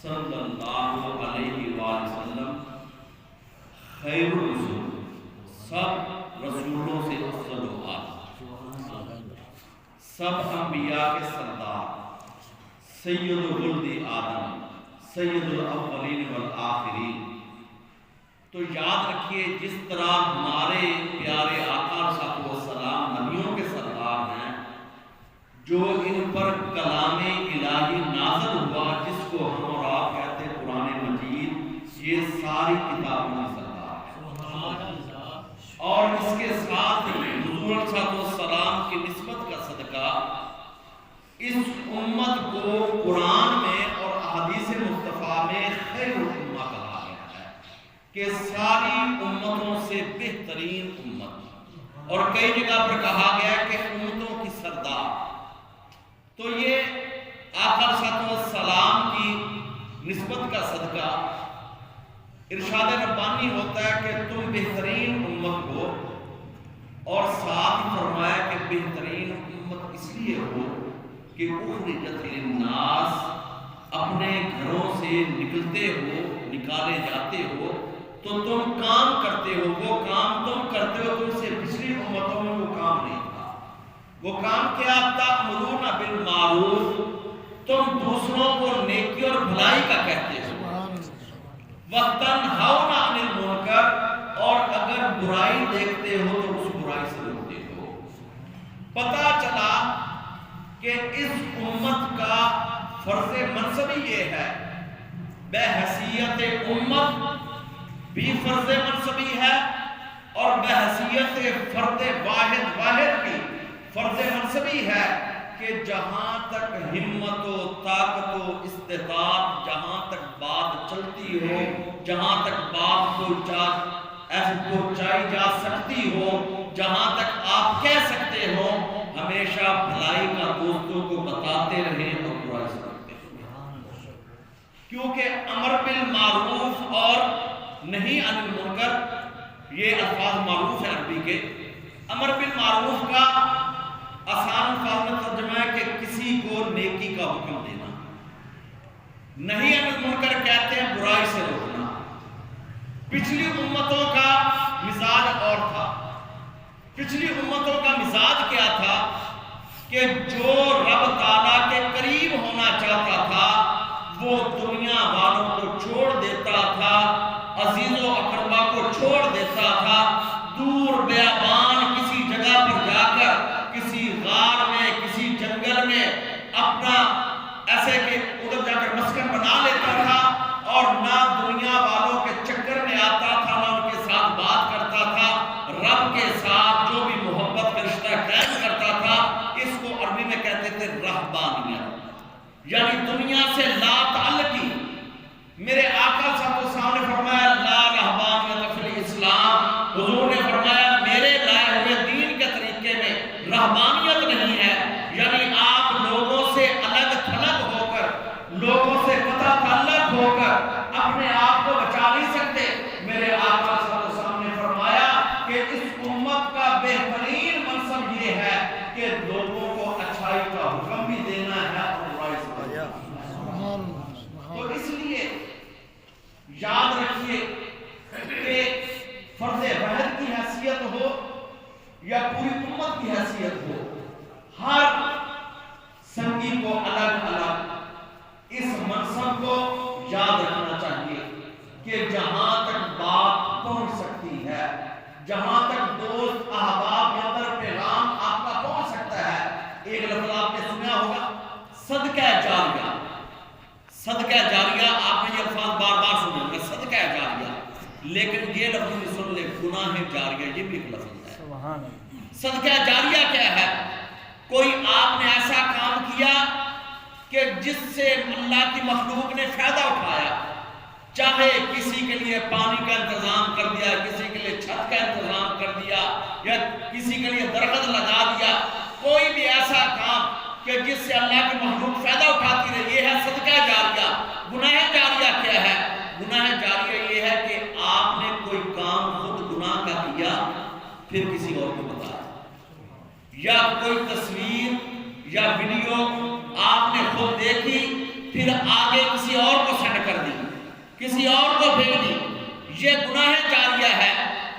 صلی اللہ علیہ وآلہ وسلم خیر الرسول، سب رسولوں سے افضل و اعلیٰ، سب انبیاء کے سردار، سید ولد آدم، سید الاولین والآخرین۔ تو یاد رکھیے جس طرح ہمارے پیارے آقا صلی اللہ علیہ وسلم نبیوں کے سردار ہیں، جو ان پر کلام الہی نازل ہوا جس کو ہم اور آپ کہتے ہیں قرآن مجید، یہ ساری کتابوں میں سردار ہے۔ اور اس کے ساتھ حضور صلی اللہ علیہ وسلم کی نسبت کا صدقہ اس امت کو قرآن میں اور احادیث مصطفیٰ میں خیر الامہ کہا گیا ہے کہ ساری امتوں سے بہترین امت، اور کئی جگہ پر کہا گیا کہ امتوں کی سردار۔ تو یہ آقا صلی اللہ علیہ وسلم کی نسبت کا صدقہ ارشاد ربانی ہوتا ہے کہ تم بہترین امت ہو، اور ساتھ ہی فرمایا کہ بہترین امت اس لیے ہو کہ اخرجت للناس، اپنے گھروں سے نکلتے ہو، نکالے جاتے ہو تو تم کام کرتے ہو، وہ کام تم کرتے ہو، تم سے پچھلی امتوں میں وہ کام نہیں تھا۔ وہ کام کیا؟ تأمرون بالمعروف، تم دوسروں کو نیکی اور بھلائی کا کہتے ہو، وَتَنْهَوْنَ عَنِ الْمُنْكَرِ، اور اگر برائی دیکھتے ہو تو اس برائی سے روکتے ہو۔ پتہ چلا کہ اس امت کا فرض منصبی یہ ہے، بحیثیت امت بھی فرض منصبی ہے، اور بحیثیت فرد واحد بھی فرض منصبی ہے کہ جہاں تک ہمت و طاقت و استطاعت، جہاں تک بات چلتی ہو، جہاں تک بات پہنچائی جا سکتی ہو، جہاں تک آپ کہہ سکتے ہو، ہمیشہ بھلائی کا دوستوں کو بتاتے رہیں اور برائی سے روکتے رہیں۔ کیونکہ امر بالمعروف اور نہی عن المنکر یہ الفاظ معروف ہیں عربی کے۔ امر بالمعروف کا آسان الفاظ میں ترجمہ ہے کہ کسی کو نیکی کا حکم دینا، نہی عن المنکر کہتے ہیں برائی سے روکنا۔ پچھلی امتوں کا مزاج اور تھا۔ پچھلی امتوں کا مزاج کیا تھا کہ جو رب تعالیٰ کے قریب ہونا چاہتا تھا وہ دنیا والوں کو چھوڑ دیتا تھا، عزیز و اقربا کو چھوڑ دیتا تھا، دور بیابان کسی جگہ پر جا کر کسی غار میں، کسی جنگل میں اپنا ایسے کہ ادھر جا کر مسکن بنا لیتا تھا، اور نہ دنیا والوں کے چکر میں آتا تھا، نہ ان کے ساتھ بات کرتا تھا۔ رب کے ساتھ جو بھی محبت کا رشتہ قائم کرتا تھا، اس کو عربی میں کہتے تھے رہبانیت، یعنی دنیا سے لا تعلقی۔ میرے آقا صلی اللہ علیہ وسلم نے فرمایا لا رہبانیت فی الاسلام، حضور نے فرمایا میرے لائے ہوئے دین کے طریقے میں رہبانیت نہیں ہے، یعنی آپ لوگوں سے الگ تھلگ ہو کر، لوگوں سے قطع تعلق ہو کر اپنے آپ کو بچا نہیں سکتے۔ میرے آقا صلی اللہ علیہ وسلم نے فرمایا کہ اس امت کا بہترین منصب یہ ہے کہ لوگوں کو اچھائی کا حکم بھی دینا ہے اور برائی سے بچانا۔ تو اس لیے یاد رکھیے کہ فرض واحد کی حیثیت ہو یا پوری امت کی حیثیت ہو، ہر سنگی کو الگ الگ اس منصب کو یاد رکھنا چاہیے کہ جہاں تک بات پہنچ سکتی ہے، جہاں تک دوست احباب کے اندر پیغام آپ کا پہنچ سکتا ہے۔ ایک لفظ آپ نے سنا ہوگا صدقہ جاریہ۔ صدقہ جاریہ آپ نے یہ الفاظ بار بار سنے ہوں گے، صدقہ جاریہ، لیکن یہ لفظ بھی سن لے گناہ جاریہ، یہ بھی ایک لفظ ہے۔ صدقہ جاریہ کیا ہے؟ کوئی آپ نے ایسا کام کیا کہ جس سے اللہ کی مخلوق نے فائدہ اٹھایا، چاہے کسی کے لیے پانی کا انتظام کر دیا، کسی کے لیے چھت کا انتظام کر دیا، یا کسی کے لیے درخت لگا دیا، کوئی بھی ایسا کام کہ جس سے اللہ کی مخلوق فائدہ اٹھاتی رہے، یہ ہے صدقہ جاریہ۔ گناہ جاریہ کیا ہے؟ گناہ جاریہ یہ ہے کہ آپ نے کوئی کام خود گناہ کا کیا پھر کسی اور کو بتا دیا، یا کوئی تصویر یا ویڈیو آپ نے خود دیکھی پھر آگے کسی اور کو سینڈ کر دی، کسی اور کو بھیج دی. یہ گناہ جاریہ ہے،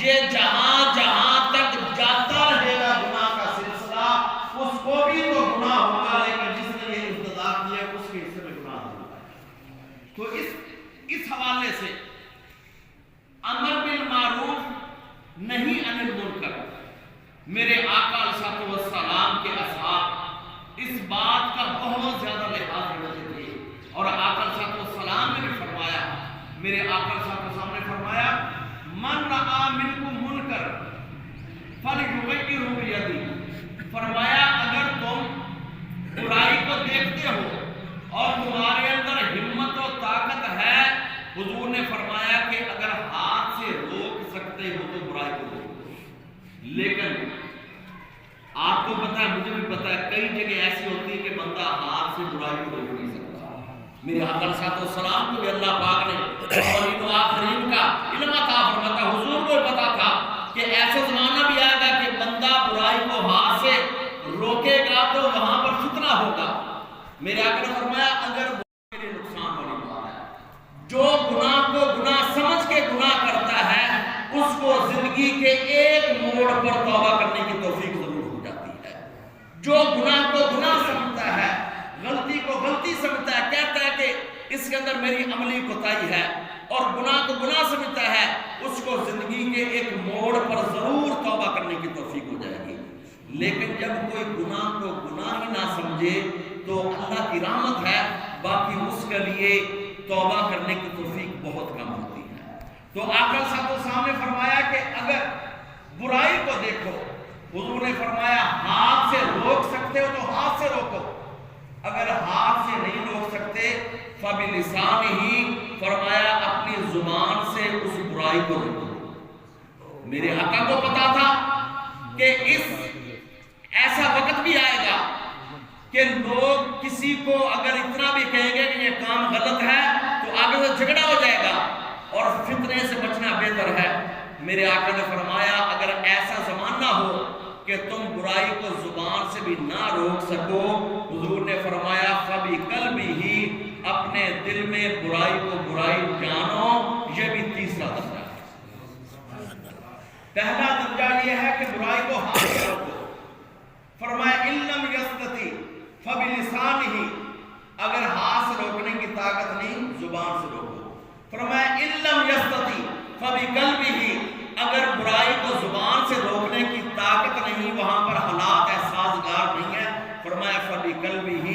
یہ جہاں جہاں تک جاتا رہے گا گناہ کا سلسلہ، اس کو بھی تو گناہ ہوگا، لیکن جس نے یہ ابتدا کیا اس کے حصے میں گناہ ہوگا. تو اس حوالے سے امر بالمعروف نہی عن المنکر، میرے آقا علیہ السلام کے اصحاب اس بات کا بہت زیادہ لحاظ رکھتے تھے. اور آقا علیہ السلام نے بھی فرمایا، میرے آقا علیہ السلام نے فرمایا من رأى منکم منکر فلیغیرہ بیدہ. فرمایا اگر تم برائی کو دیکھتے ہو اور تمہارے اندر ہمت و طاقت ہے، حضور نے فرمایا کہ اگر ہاتھ سے روک سکتے ہو تو برائی کو روکو. لیکن آپ کو پتا ہے، مجھے بھی پتا ہے، کئی جگہ ایسی ہوتی ہے کہ بندہ ہاتھ سے برائی کو روک نہیں سکتا. میرے آقا علیہ السلام کو بھی اللہ پاک نے اولین و آخرین کا علم عطا فرماتا. حضور کو پتا تھا کہ ایسا زمانہ بھی آئے گا کہ بندہ برائی کو ہاتھ سے روکے گا تو وہاں پر فتنہ ہوگا. میرے آقا نے فرمایا اگر میرے نقصان والی بات ہے، جو گناہ کو گناہ سمجھ کے گناہ کرتا ہے اس کو زندگی کے ایک موڑ پر توبہ کرنے کی توفیق ضرور ہو جاتی ہے. جو گناہ کو گناہ سمجھتا ہے، غلطی کو غلطی سمجھتا ہے، کہتا ہے کہ اس کے اندر میری عملی کوتاہی ہے، اور گناہ کو گناہ سمجھتا ہے، اس کو زندگی کے ایک موڑ پر ضرور توبہ کرنے کی توفیق ہو جائے گی. لیکن جب کوئی گناہ کو گناہ ہی نہ سمجھے تو اللہ کی رحمت ہے، باقی اس کے لیے توبہ کرنے کی توفیق بہت کم ہوتی ہے. تو آقا صلی اللہ علیہ وسلم نے فرمایا کہ اگر برائی کو دیکھو، حضور نے فرمایا ہاتھ سے روک سکتے ہو تو ہاتھ سے روکو، اگر ہاتھ سے نہیں روک سکتے فَبِلِسَانِهِ، فرمایا اپنی زبان سے اس برائی کو روکو. میرے آقا کو پتا تھا کہ ایسا وقت بھی آئے گا کہ لوگ کسی کو اگر اتنا بھی کہیں گے کہ یہ کام غلط ہے تو آگے سے جھگڑا ہو جائے گا اور فتنے سے بچنا بہتر ہے. میرے آقا نے فرمایا اگر ایسا زمانہ ہو کہ تم برائی کو زبان سے بھی نہ روک سکو، حضور نے فرمایا فَبِقَلْبِهِ، اپنے دل میں برائی کو برائی جانو. یہ بھی تیسرا درجہ ہے. پہلا درجہ یہ ہے کہ برائی کو ہاتھ سے روکو. فرمایا إِن لَمْ يَسْتَطِعْ فَبِلِسَانِهِ، اگر ہاتھ سے روکنے کی طاقت نہیں زبان سے روکو. فرمایا إِن لَمْ يَسْتَطِعْ فَبِقَلْبِهِ، اگر برائی کو زبان سے روکنے کی طاقت نہیں، وہاں پر حالات سازگار نہیں ہے، فرمایا فَبِقَلْبِهِ،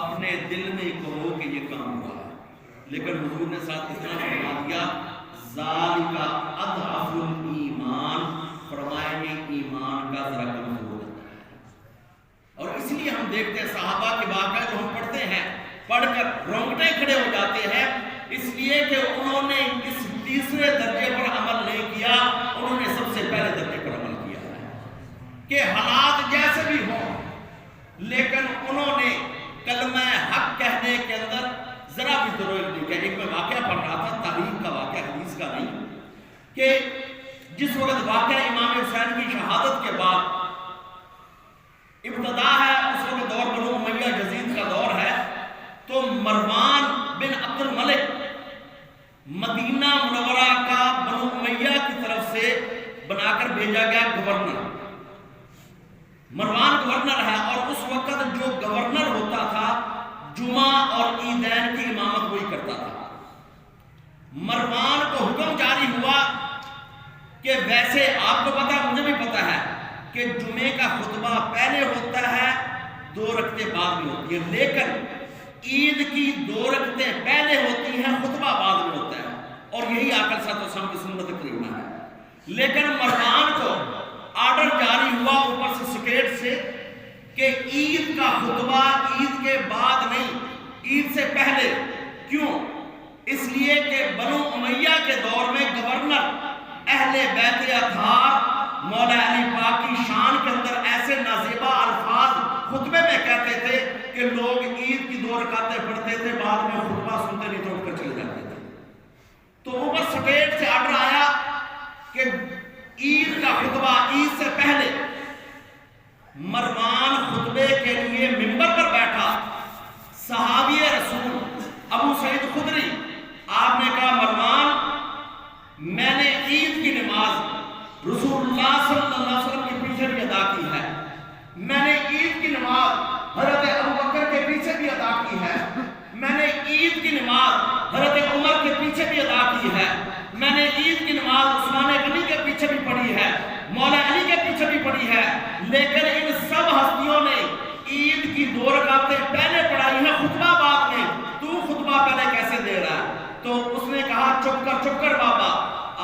اپنے دل میں کہو کہ یہ کام ہوا ہے. لیکن حضور نے ساتھ اتنا فرما دیا ذَلِكَ أَضْعَفُ الْإِيمَانِ، فرمایا یہ ایمان کا ذرا کمزور ہے. اور اس لیے ہم دیکھتے ہیں صحابہ کے واقعہ جو ہم پڑھتے ہیں، پڑھ کر رونگٹے کھڑے ہو جاتے ہیں، اس لیے کہ انہوں نے اس تیسرے درجے پر عمل نہیں کیا، انہوں نے سب سے پہلے درجے پر عمل کیا ہے کہ حالات جیسے بھی ہوں، لیکن انہوں نے کلمہ حق کہنے کے اندر ذرا بھی دروغ نہیں کیا. ایک میں واقعہ پڑھ رہا تھا، تاریخ کا واقعہ، حدیث کا نہیں، کہ جس وقت واقعہ امام حسین کی شہادت کے بعد ابتدا ہے، اس وقت دور بنو امیہ یزید کا دور ہے، تو مروان بن عبد الملک مدینہ منورہ کا بنو امیہ کی طرف سے بنا کر بھیجا گیا گورنر. مروان گورنر ہے، اور اس وقت جو گورنر ہوتا تھا جمعہ اور عیدین کی امامت وہی کرتا تھا. مروان کو حکم جاری ہوا کہ ویسے آپ کو پتا ہے، مجھے بھی پتا ہے کہ جمعے کا خطبہ پہلے ہوتا ہے، 2 رکعتیں بعد میں ہوتی ہیں، لیکن عید کی 2 رکعتیں پہلے ہوتی ہیں، خطبہ بعد میں ہوتا ہے، اور یہی آقا صلی اللہ علیہ وسلم کی سنت کریمہ ہے. لیکن مروان کو آرڈر جاری ہوا اوپر سے سکریٹ سے کہ عید کا خطبہ عید کے بعد نہیں، عید سے پہلے. کیوں؟ اس لیے کہ بنو امیہ کے دور میں گورنر اہل بیت اطہار مولا علی پاک کی شان کے اندر ایسے نازیبہ الفاظ خطبے میں کہتے تھے کہ لوگ عید کی 2 رکعتیں پڑھتے تھے، بعد میں خطبہ سنتے نہیں تو اٹھ کر چلے جاتے تھے. تو اوپر سٹیٹ سے آرڈر آیا کہ عید کا خطبہ عید سے پہلے. مروان خطبے کے لیے منبر پر بیٹھا، صحابی رسول پیچھے بھی ادا کی ہے، میں نے عید کی نماز عثمان غنی کے پیچھے بھی پڑھی ہے، مولا علی کے پیچھے بھی پڑھی ہے، لیکن ان سب ہستیوں نے عید کی 2 رکعتیں پہلے پڑھائی ہیں خطبہ بعد میں، تو خطبہ پہلے کیسے دے رہا ہے؟ تو اس نے کہا چپ کر بابا۔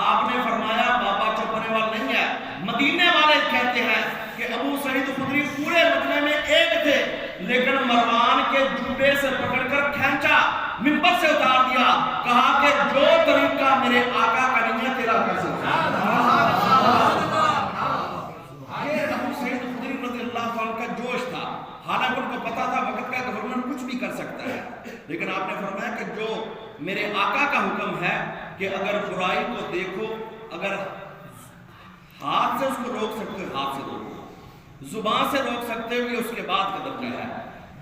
آپ نے فرمایا بابا چپ ہونے والا نہیں ہے، مدینے والے کہتے ہیں کہ ابو سعید خدری پورے مجمع میں ایک تھے، لیکن مروان کے جوبے سے پکڑ کر کھینچا، منبر سے اتار دیا، کہا کہ جو طریقہ میرے آقا کا نہیں ہے تیرا کیسے ہے؟ یہ ابو سعید خدری رضی اللہ عنہ کا جوش تھا، حالانکہ ان کو پتا تھا وقت کا گورنر کچھ بھی کر سکتا ہے، لیکن آپ نے فرمایا کہ جو میرے آقا کا حکم ہے کہ اگر برائی کو دیکھو، اگر ہاتھ سے اس کو روک سکتے ہو ہاتھ سے روکو، زبان سے روک سکتے ہو یہ اس کے بعد کا درجہ ہے،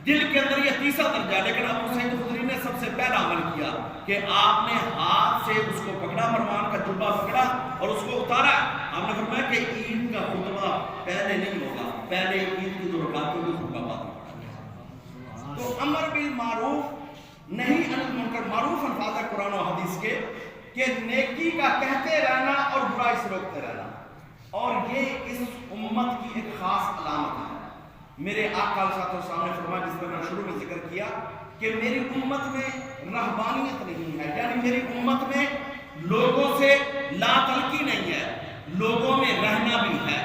دل کے اندر یہ تیسرا درجہ ہے۔ لیکن ابو سعید خدری نے سب سے پہلا عمل کیا کہ آپ نے ہاتھ سے اس کو پکڑا، مروان کا جبہ پکڑا اور اس کو اتارا۔ آپ نے فرمایا کہ عید کا خطبہ پہلے نہیں ہوگا، پہلے عید کی 2 رکعتوں کی خطبہ بعد میں۔ تو امر بالمعروف نہی عن المنکر، معروف الفاظ ہے قرآن و حدیث کے کہ نیکی کا کہتے رہنا اور برائی سے روکتے رہنا، اور یہ اس امت کی ایک خاص علامت ہے۔ میرے آقا علیہ السلام نے فرمایا، جس پر میں شروع میں ذکر کیا، کہ میری امت میں رہبانیت نہیں ہے، یعنی میری امت میں لوگوں سے لا تلقی نہیں ہے، لوگوں میں رہنا بھی ہے۔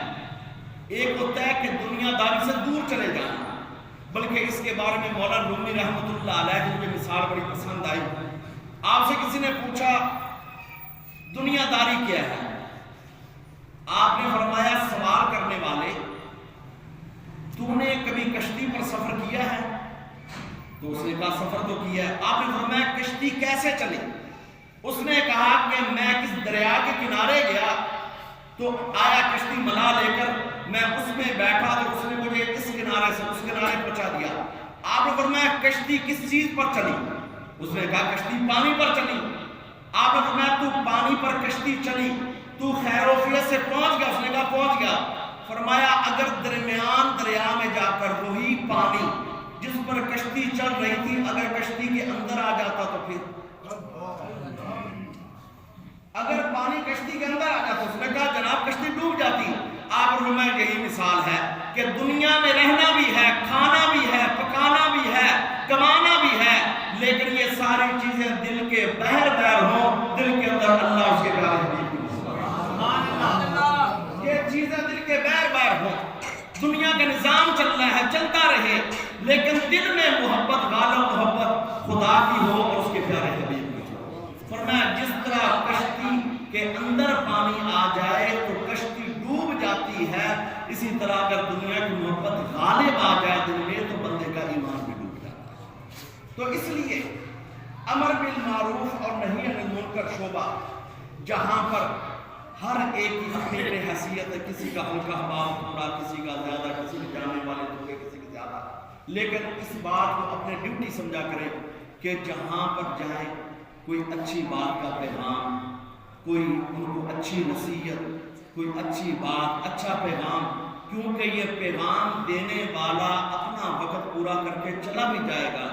ایک ہوتا ہے کہ دنیا داری سے دور چلے جانا، بلکہ اس کے بارے میں مولانا رومی رحمۃ اللہ علیہ کی مجھے مثال بڑی پسند آئی۔ آپ سے کسی نے پوچھا دنیا داری کیا ہے؟ آپ نے فرمایا سوال کرنے والے، تو نے کبھی کشتی پر سفر کیا ہے؟ تو اس نے کہا سفر تو کیا ہے۔ آپ نے فرمایا کشتی کیسے چلی؟ اس نے کہا کہ میں کس دریا کے کنارے گیا تو آیا کشتی ملا لے کر، میں اس میں بیٹھا تو اس نے مجھے اس کنارے سے اس کنارے پہنچا دیا۔ آپ نے فرمایا کشتی کس چیز پر چلی؟ اس نے کہا کشتی پانی پر چلی۔ آپ نے فرمایا تو پانی پر کشتی چلی، تو خیر و عافیت سے پہنچ گیا؟ اس نے کہا پہنچ گیا۔ فرمایا اگر درمیان دریا میں جا کر وہی پانی جس پر کشتی چل رہی تھی اگر کشتی کے اندر آ جاتا تو پھر؟ اگر پانی کشتی کے اندر آ جاتا، اس نے کہا جناب کشتی ڈوب جاتی۔ آپ میں یہی مثال ہے کہ دنیا میں رہنا بھی ہے، کھانا بھی ہے، پکانا بھی ہے، کمانا بھی ہے، لیکن یہ ساری چیزیں دل کے بہر بہر ہوں، دل کے اندر اللہ اس کے پیارے حبیب کی یہ چیزیں دل کے بہر بہر ہوں، دنیا کا نظام چل رہا ہے چلتا رہے، لیکن دل میں محبت غالب محبت خدا کی ہو اور اس کے پیارے حبیب کی ہو۔ فرمایا جس طرح کشتی کے اندر پانی آ جائے تو کشتی ڈوب جاتی ہے، اسی طرح اگر دنیا کی محبت غالب آ جائے دل میں تو بندے کا ایمان بھی ڈوب جاتا ہے۔ تو اس لیے امر بالمعروف اور نہی عن المنکر شعبہ جہاں پر ہر ایک کی اپنی حیثیت ہے، کسی کا ہلکا حباب تھوڑا، کسی کا زیادہ، کسی کے جانے والے تھوڑے، کسی کے زیادہ، لیکن اس بات کو اپنے ڈیوٹی سمجھا کریں کہ جہاں پر جائیں کوئی اچھی بات کا پیغام، کوئی ان کو اچھی نصیحت، کوئی اچھی بات، اچھا پیغام، کیونکہ یہ پیغام دینے والا اپنا وقت پورا کر کے چلا بھی جائے گا،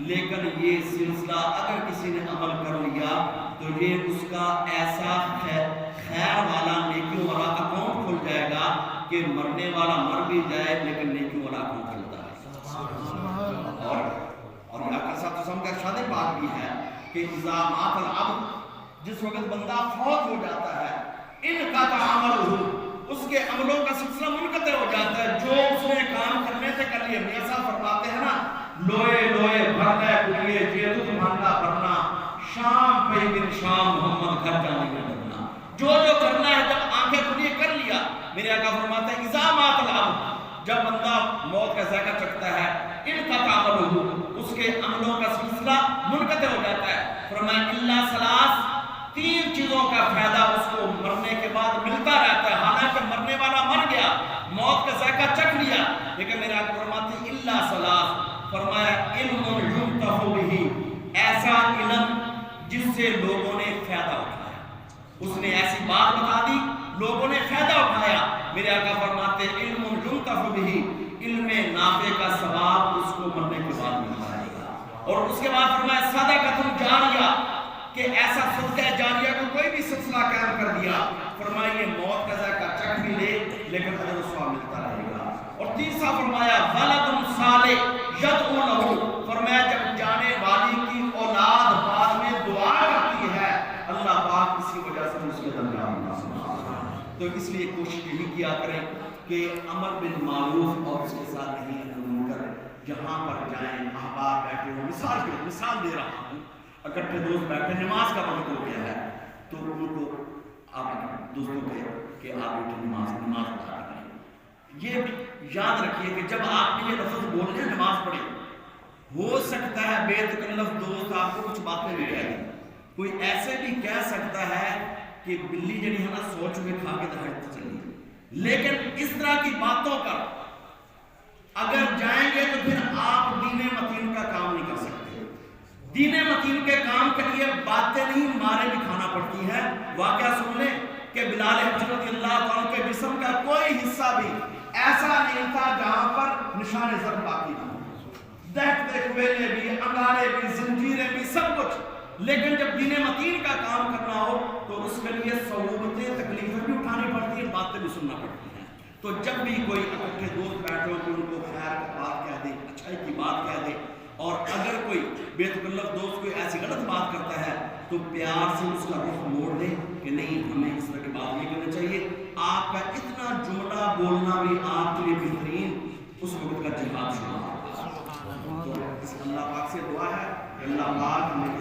لیکن یہ سلسلہ اگر کسی نے عمل کر لیا تو یہ اس کا ایسا خیر والا نیکیوں والا اکاؤنٹ کھل جائے گا کہ مرنے والا مر بھی جائے لیکن نیکیوں والا اکاؤنٹ کھلتا ہے۔ اور یہ آقا صاحب قسم کا ارشاد پاک بھی ہے کہ اذا مات العبد، جس وقت بندہ فوت ہو جاتا ہے، انقطع عملہ، اس کے عملوں کا سلسلہ منقطع ہو جاتا ہے، جو اس نے کام کرنے سے کر لیے۔ میاں صاحب فرماتے ہیں نا، لوئے لوئے بھرنا کلیے جے تو ماننا بھرنا، شام پہ دن شام محمد گھر جانے میں ڈرنا، جو کرنا ہے جب آنکھیں کھلی کر لیا۔ میرے آقا فرماتے ہیں اذا مات العبد، جب بندہ موت کا ذائقہ چکھتا ہے، انقطع عملہ، اس کے عملوں کا سلسلہ منقطع ہو جاتا ہے۔ فرمایا الا ثلاث، 3 چیزوں کا فائدہ اس کو مرنے کے بعد ملتا رہتا ہے، حالانکہ مرنے والا مر گیا، موت کا ذائقہ چکھ لیا، لیکن میرے آقا فرماتے ہیں الا ثلاث، فرمایا علم ينتفع به، ایسا علم جس سے لوگوں نے فائدہ اٹھایا، اس نے ایسی بات بتا دی لوگوں نے فائدہ اٹھایا۔ میرے آقا فرماتے ہیں علم ينتفع به، علم نافع کا ثواب اس کو مرنے کے بعد مل جائے گا۔ اور اس کے بعد فرمایا صدقۃ جاریہ، کہ ایسا صدقہ جاریہ کو کوئی بھی سلسلہ قائم کر دیا، فرمائیے موت کا ذائقہ چکھ بھی لے لیکن اجر و ثواب ملتا رہے گا۔ اور تیسرا فرمایا ولد صالح یدعو لہ، فرمایا جب جانے والی کی اولاد بعد میں دعا کرتی ہے اللہ پاک اسی وجہ سے مصیبت انجام دیتا ہے۔ تو اس لیے کوشش یہی کیا کریں کہ امر بالمعروف اور اس کے ساتھ نہیں منکر، جہاں پر جائیں احباب بیٹھے ہوں، مثال دے رہا ہوں، اکٹھے دوست بیٹھے نماز کا وقت ہو گیا ہے تو ان کو آپ دوستوں کے کہ آپ بیٹھے نماز ادا کریں۔ یہ یاد رکھیے کہ جب آپ نے یہ لفظ بولنے نماز پڑھے، ہو سکتا ہے بے تکلف دوست آپ کو کچھ باتیں بھی کہہ دیں، کوئی ایسے بھی کہہ سکتا ہے کہ بلی جنی ہے نا سوچ میں کھا کے دہڑتی چلی، لیکن اس طرح کی باتوں پر اگر جائیں گے تو پھر آپ دین متین کا کام نہیں کر سکتے۔ دین متین کے کام کے لیے باتیں نہیں مارے بھی کھانا پڑتی ہے۔ واقعہ سن لیں کہ بلال حبشی رضی اللہ عنہ کے جسم کا کوئی حصہ بھی ایسا نہیں تھا جہاں پر نشان زخم باقی نہ ہو، دہتے کوئلے بھی، انگارے بھی، زنجیریں بھی، سب کچھ، لیکن جب دین متین کا کام کرنا ہو تو اس کے لیے صعوبتیں تکلیفیں بھی اٹھانی پڑتی ہیں، باتیں بھی سننا پڑتی ہیں۔ تو جب بھی کوئی اکٹھے دوست بیٹھے ہو کہ ان کو خیر کی بات کہہ دے، اچھائی کی بات کہہ دے، اور اگر کوئی بے تکلف دوست کوئی ایسی غلط بات کرتا ہے تو پیار سے اس کا رخ موڑ دے کہ نہیں ہمیں اس طرح کی بات نہیں کرنا چاہیے۔ آپ کا اتنا جملہ بولنا بھی آپ کے لیے بہترین اس وقت کا جہاد شمار۔ تو اللہ پاک سے دعا ہے کہ اللہ پاک ہمیں